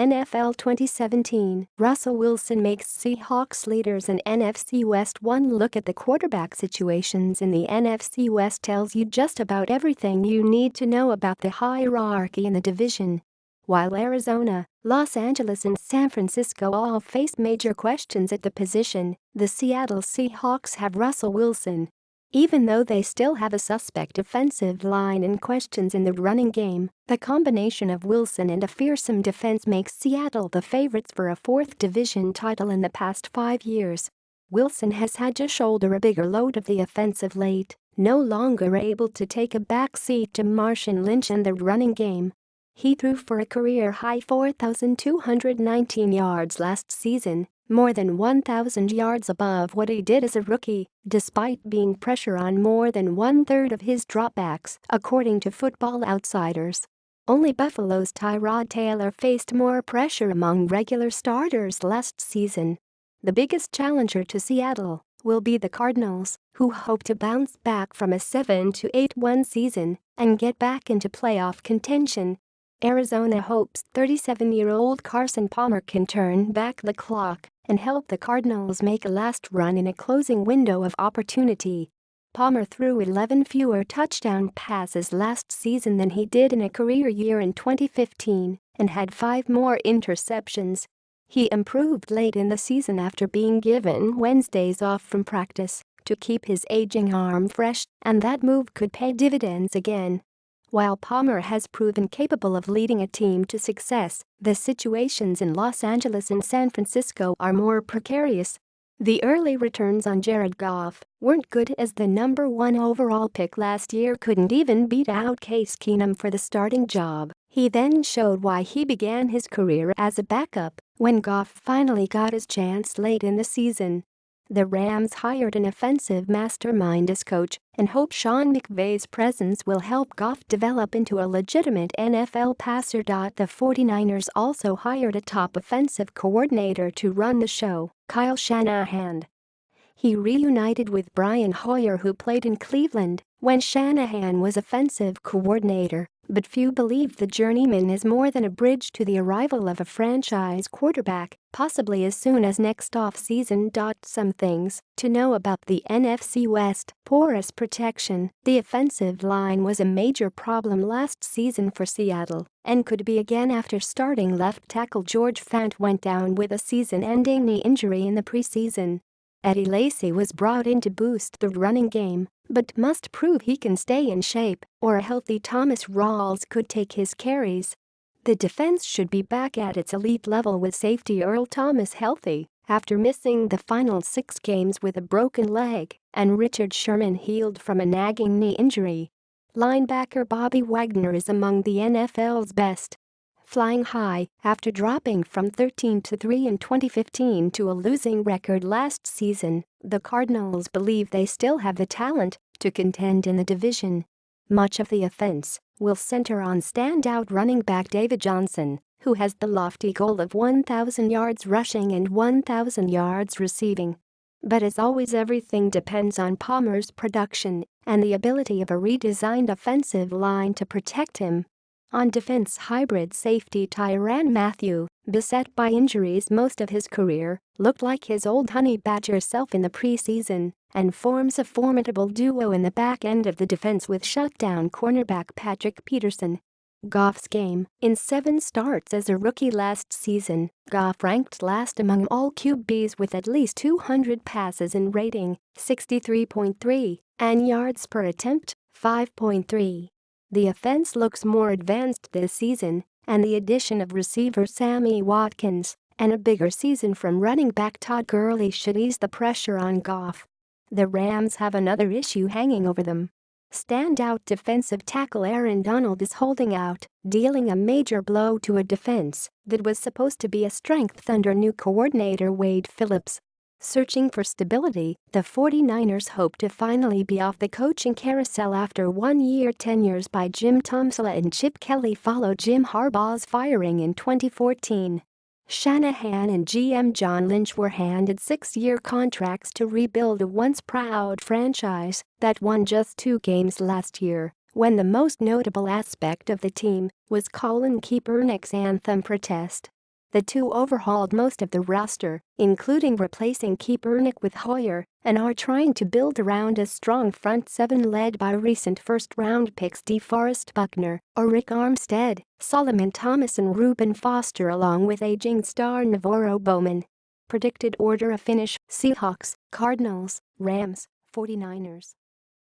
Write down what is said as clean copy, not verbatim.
NFL 2017. Russell Wilson makes Seahawks leaders in NFC West. One look at the quarterback situations in the NFC West tells you just about everything you need to know about the hierarchy in the division. While Arizona, Los Angeles and San Francisco all face major questions at the position, the Seattle Seahawks have Russell Wilson. Even though they still have a suspect offensive line and questions in the running game, the combination of Wilson and a fearsome defense makes Seattle the favorites for a fourth division title in the past 5 years. Wilson has had to shoulder a bigger load of the offense of late, no longer able to take a backseat to Marshawn Lynch in the running game. He threw for a career-high 4,219 yards last season, more than 1,000 yards above what he did as a rookie, despite being pressure on more than one-third of his dropbacks, according to Football Outsiders. Only Buffalo's Tyrod Taylor faced more pressure among regular starters last season. The biggest challenger to Seattle will be the Cardinals, who hope to bounce back from a 7-8-1 season and get back into playoff contention. Arizona hopes 37-year-old Carson Palmer can turn back the clock and help the Cardinals make a last run in a closing window of opportunity. Palmer threw 11 fewer touchdown passes last season than he did in a career year in 2015 and had 5 more interceptions. He improved late in the season after being given Wednesdays off from practice to keep his aging arm fresh, and that move could pay dividends again. While Palmer has proven capable of leading a team to success, the situations in Los Angeles and San Francisco are more precarious. The early returns on Jared Goff weren't good, as the number 1 overall pick last year couldn't even beat out Case Keenum for the starting job. He then showed why he began his career as a backup when Goff finally got his chance late in the season. The Rams hired an offensive mastermind as coach and hope Sean McVay's presence will help Goff develop into a legitimate NFL passer. The 49ers also hired a top offensive coordinator to run the show, Kyle Shanahan. He reunited with Brian Hoyer, who played in Cleveland when Shanahan was offensive coordinator, but few believe the journeyman is more than a bridge to the arrival of a franchise quarterback, possibly as soon as next offseason. Some things to know about the NFC West: porous protection. The offensive line was a major problem last season for Seattle and could be again after starting left tackle George Fant went down with a season-ending knee injury in the preseason. Eddie Lacy was brought in to boost the running game, but must prove he can stay in shape, or a healthy Thomas Rawls could take his carries. The defense should be back at its elite level with safety Earl Thomas healthy after missing the final 6 games with a broken leg, and Richard Sherman healed from a nagging knee injury. Linebacker Bobby Wagner is among the NFL's best. Flying high after dropping from 13-3 in 2015 to a losing record last season, the Cardinals believe they still have the talent to contend in the division. Much of the offense will center on standout running back David Johnson, who has the lofty goal of 1,000 yards rushing and 1,000 yards receiving. But as always, everything depends on Palmer's production and the ability of a redesigned offensive line to protect him. On defense, hybrid safety Tyrann Mathieu, beset by injuries most of his career, looked like his old honey badger self in the preseason and forms a formidable duo in the back end of the defense with shutdown cornerback Patrick Peterson. Goff's game: in 7 starts as a rookie last season, Goff ranked last among all QBs with at least 200 passes in rating, 63.3, and yards per attempt, 5.3. The offense looks more advanced this season, and the addition of receiver Sammy Watkins and a bigger season from running back Todd Gurley should ease the pressure on Goff. The Rams have another issue hanging over them. Standout defensive tackle Aaron Donald is holding out, dealing a major blow to a defense that was supposed to be a strength under new coordinator Wade Phillips. Searching for stability, the 49ers hope to finally be off the coaching carousel after 1-year tenures by Jim Tomsula and Chip Kelly followed Jim Harbaugh's firing in 2014. Shanahan and GM John Lynch were handed 6-year contracts to rebuild a once proud franchise that won just 2 games last year, when the most notable aspect of the team was Colin Kaepernick's anthem protest. The two overhauled most of the roster, including replacing keeper Nick with Hoyer, and are trying to build around a strong front seven led by recent first-round picks DeForest Buckner, Rick Armstead, Solomon Thomas and Reuben Foster along with aging star Navarro Bowman. Predicted order of finish: Seahawks, Cardinals, Rams, 49ers.